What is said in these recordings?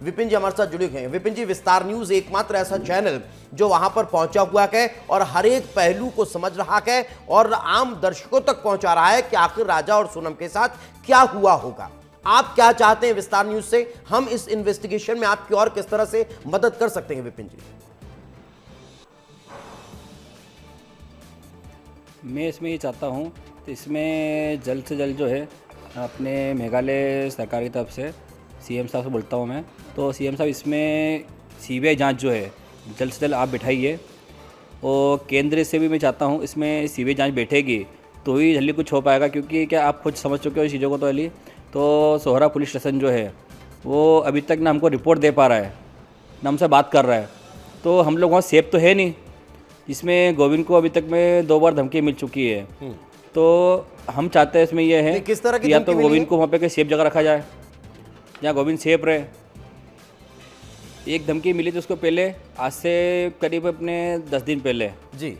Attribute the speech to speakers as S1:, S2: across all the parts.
S1: विपिन जी हमारे साथ जुड़े हुए हैं। विपिन जी, विस्तार न्यूज एकमात्र ऐसा चैनल जो वहां पर पहुंचा हुआ है और हर एक पहलू को समझ रहा है और आम दर्शकों तक पहुंचा रहा है कि आखिर राजा और सोनम के साथ क्या हुआ होगा। आप क्या चाहते हैं विस्तार न्यूज से? हम इस इन्वेस्टिगेशन में आपकी और किस तरह से मदद कर सकते हैं विपिन जी?
S2: मैं इसमें ये चाहता हूँ तो इसमें जल्द से जल्द जो है अपने मेघालय सरकार की तरफ से सीएम साहब से बोलता हूँ मैं, तो सीएम साहब इसमें सीबीआई जांच जो है जल्द से जल्द आप बिठाइए। और केंद्र से भी मैं चाहता हूँ इसमें सीबीआई जांच बैठेगी तो ही जल्दी कुछ हो पाएगा, क्योंकि क्या आप खुद समझ चुके हो इस चीज़ों को। तो सोहरा पुलिस स्टेशन जो है वो अभी तक ना हमको रिपोर्ट दे पा रहा है ना हमसे बात कर रहा है, तो हम लोग वहाँ सेफ तो है नहीं। इसमें गोविंद को अभी तक में 2 बार धमकी मिल चुकी है, तो हम चाहते हैं इसमें यह है
S1: किस तरह की
S2: कि या तो गोविंद को वहाँ पे सेफ जगह रखा जाए जहाँ गोविंद सेफ रहे। एक धमकी मिली थी उसको पहले, आज से करीब अपने 10 दिन पहले
S1: जी,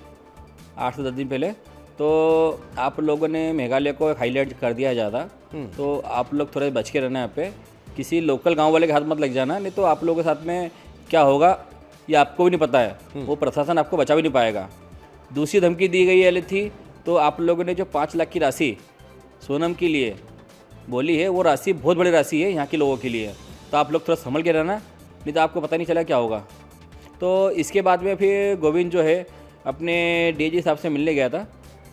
S2: 8 से 10 दिन पहले, तो आप लोगों ने मेघालय को हाईलाइट कर दिया है ज़्यादा, तो आप लोग थोड़े बच के रहना यहाँ पे, किसी लोकल गांव वाले के हाथ मत लग जाना, नहीं तो आप लोगों के साथ में क्या होगा ये आपको भी नहीं पता है, वो प्रशासन आपको बचा भी नहीं पाएगा। दूसरी धमकी दी गई थी तो आप लोगों ने जो 5 लाख की राशि सोनम के लिए बोली है वो राशि बहुत बड़ी राशि है यहाँ के लोगों के लिए, तो आप लोग थोड़ा संभल के रहना, नहीं तो आपको पता नहीं चला क्या होगा। तो इसके बाद में फिर गोविंद जो है अपने डीजी साहब से मिलने गया था,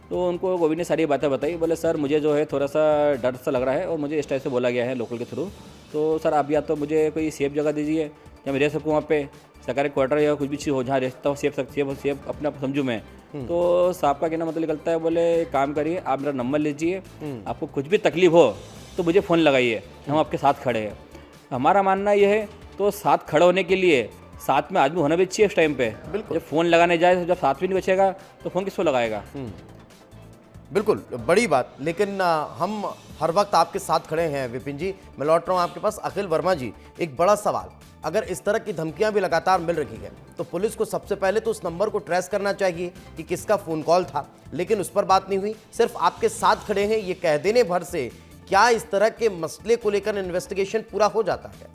S2: तो उनको गोविंद ने सारी बातें बताई। बोले सर मुझे जो है थोड़ा सा डर सा लग रहा है और मुझे इस टाइप से बोला गया है लोकल के थ्रू, तो सर आप या तो मुझे कोई सेफ जगह दीजिए जहाँ मैं रह सकूँ, वहाँ पे सरकारी क्वार्टर या कुछ भी चीज़ हो जहाँ रहता हूँ सेफ अपने आप समझूँ मैं। तो साहब का कहना मतलब निकलता है, बोले काम करिए आप मेरा नंबर लीजिए, आपको कुछ भी तकलीफ हो तो मुझे फ़ोन लगाइए, हम आपके साथ खड़े हैं। हमारा मानना यह है तो साथ खड़े होने के लिए साथ में आदमी होना भी चाहिए इस टाइम पे। जब फ़ोन लगाने जाए तो जब साथ भी नहीं बचेगा तो फ़ोन किसको लगाएगा।
S1: बिल्कुल बड़ी बात, लेकिन हम हर वक्त आपके साथ खड़े हैं विपिन जी। मैं लौट रहा हूं आपके पास। अखिल वर्मा जी, एक बड़ा सवाल, अगर इस तरह की धमकियां भी लगातार मिल रही है तो पुलिस को सबसे पहले तो उस नंबर को ट्रेस करना चाहिए कि किसका फ़ोन कॉल था, लेकिन उस पर बात नहीं हुई। सिर्फ आपके साथ खड़े हैं ये कह देने भर से क्या इस तरह के मसले को लेकर इन्वेस्टिगेशन पूरा हो जाता है?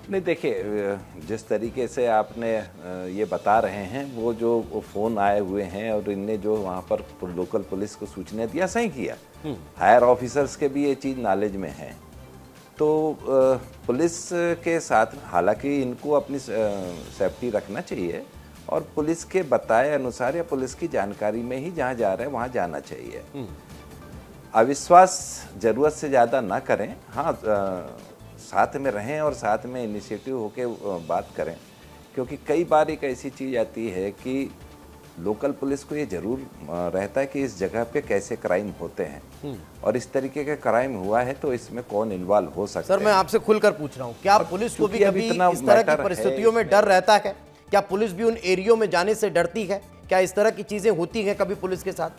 S3: नहीं, देखिए जिस तरीके से आपने ये बता रहे हैं वो जो फ़ोन आए हुए हैं और इनने जो वहाँ पर लोकल पुलिस को सूचना दिया, सही किया। हायर ऑफिसर्स के भी ये चीज़ नॉलेज में है, तो पुलिस के साथ हालांकि इनको अपनी सेफ्टी रखना चाहिए और पुलिस के बताए अनुसार या पुलिस की जानकारी में ही जहाँ जा रहे हैं वहाँ जाना चाहिए। अविश्वास ज़रूरत से ज़्यादा ना करें, हाँ साथ में रहें और साथ में इनिशिएटिव होके बात करें, क्योंकि कई बार एक ऐसी चीज़ आती है कि लोकल पुलिस को ये ज़रूर रहता है कि इस जगह पे कैसे क्राइम होते हैं और इस तरीके का क्राइम हुआ है तो इसमें कौन इन्वॉल्व हो सकता है।
S1: सर मैं आपसे खुलकर पूछ रहा हूँ, क्या पुलिस को भी कभी इस तरह की परिस्थितियों में डर रहता है? क्या पुलिस भी उन एरियो में जाने से डरती है? क्या इस तरह की चीजें होती हैं कभी पुलिस के साथ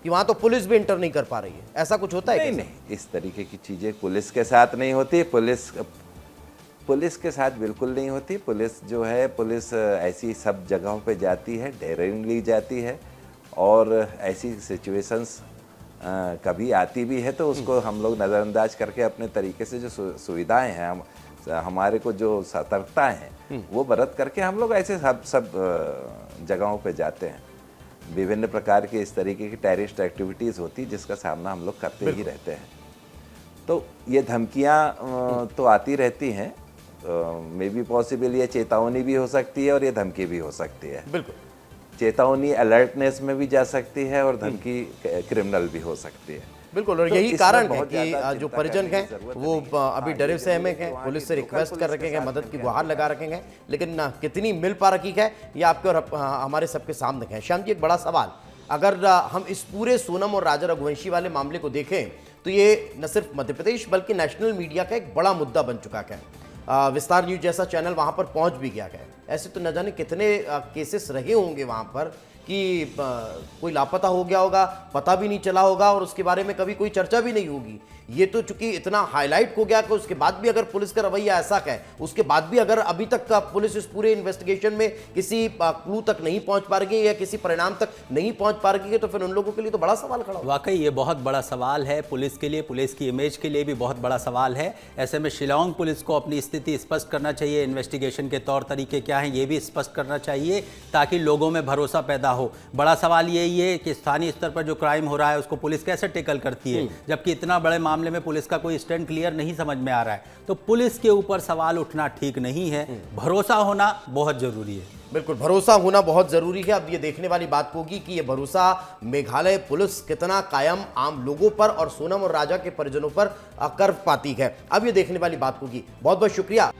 S1: कि वहां तो पुलिस भी इंटर नहीं कर पा रही है, ऐसा कुछ होता है?
S3: नहीं, इस तरीके की चीज़ें पुलिस के साथ नहीं होती। पुलिस के साथ बिल्कुल नहीं होती। पुलिस जो है, पुलिस ऐसी सब जगहों पे जाती है, डेयरिंगली जाती है और ऐसी सिचुएशंस कभी आती भी है तो उसको हम लोग नज़रअंदाज करके अपने तरीके से जो सुविधाएं हैं, हमारे को जो सतर्कता है वो बरत करके हम लोग ऐसे सब जगहों पे जाते हैं। विभिन्न प्रकार की इस तरीके की टेररिस्ट एक्टिविटीज़ होती है जिसका सामना हम लोग करते ही रहते हैं। तो ये धमकियाँ तो आती रहती हैं, मे बी पॉसिबल ये चेतावनी भी हो सकती है और ये धमकी भी हो सकती है।
S1: बिल्कुल,
S3: चेतावनी अलर्टनेस में भी जा सकती है और धमकी क्रिमिनल भी हो सकती है।
S1: बिल्कुल, और
S3: तो
S1: यही
S3: इसमें
S1: कारण है
S3: बहुत
S1: कि
S3: ज़्यादा
S1: जो
S3: चिंता
S1: परिजन
S3: करने
S1: हैं
S3: की ज़रूरत
S1: वो
S3: नहीं है।
S1: अभी
S3: हाँ,
S1: डरे
S3: ये
S1: सहमे
S3: जरूर
S1: हैं,
S3: वहाँ
S1: पुलिस
S3: की
S1: से
S3: लोकल
S1: रिक्वेस्ट कर
S3: पुलिस
S1: रखे
S3: के
S1: हैं,
S3: साथ
S1: मदद की
S3: मिलकर
S1: गुहार लगा रखे हैं, लेकिन कितनी मिल पा रखी है ये आपके और हमारे सबके सामने है। श्याम जी, एक बड़ा सवाल, अगर हम इस पूरे सोनम और राजा रघुवंशी वाले मामले को देखें तो ये न सिर्फ मध्य प्रदेश बल्कि नेशनल मीडिया का एक बड़ा मुद्दा बन चुका है। विस्तार न्यूज जैसा चैनल वहां पर पहुंच भी गया है। ऐसे तो न जाने कितने केसेस रहे होंगे वहां पर कि कोई लापता हो गया होगा, पता भी नहीं चला होगा और उसके बारे में कभी कोई चर्चा भी नहीं होगी। ये तो चूंकि इतना हाईलाइट हो गया कि उसके बाद भी अगर पुलिस का रवैया ऐसा है, उसके बाद भी अगर अभी तक का पुलिस इस पूरे इन्वेस्टिगेशन में किसी क्लू तक नहीं पहुंच पा रही है या किसी परिणाम तक नहीं पहुंच पा रही है, तो फिर उन लोगों के लिए तो बड़ा सवाल खड़ा होगा।
S4: वाकई ये बहुत बड़ा सवाल है पुलिस के लिए, पुलिस की इमेज के लिए भी बहुत बड़ा सवाल है। ऐसे में शिलांग पुलिस को अपनी स्थिति स्पष्ट करना चाहिए, इन्वेस्टिगेशन के तौर तरीके क्या हैं ये भी स्पष्ट करना चाहिए ताकि लोगों में भरोसा पैदा हो। बड़ा सवाल यही है कि स्थानीय स्तर पर जो क्राइम हो रहा है उसको पुलिस कैसे टेकल करती है, जबकि इतना बड़े मामले में पुलिस का कोई स्टैंड क्लियर नहीं समझ में आ रहा है। तो पुलिस के ऊपर सवाल उठना ठीक नहीं है, भरोसा होना बहुत जरूरी है।
S1: बिल्कुल, भरोसा होना बहुत जरूरी है। अब ये देखने वाली बात होगी कि ये भरोसा मेघालय पुलिस कितना कायम आम लोगों पर और सोनम और राजा के परिजनों पर कर पाती है। अब ये देखने वाली बात होगी। बहुत बहुत शुक्रिया।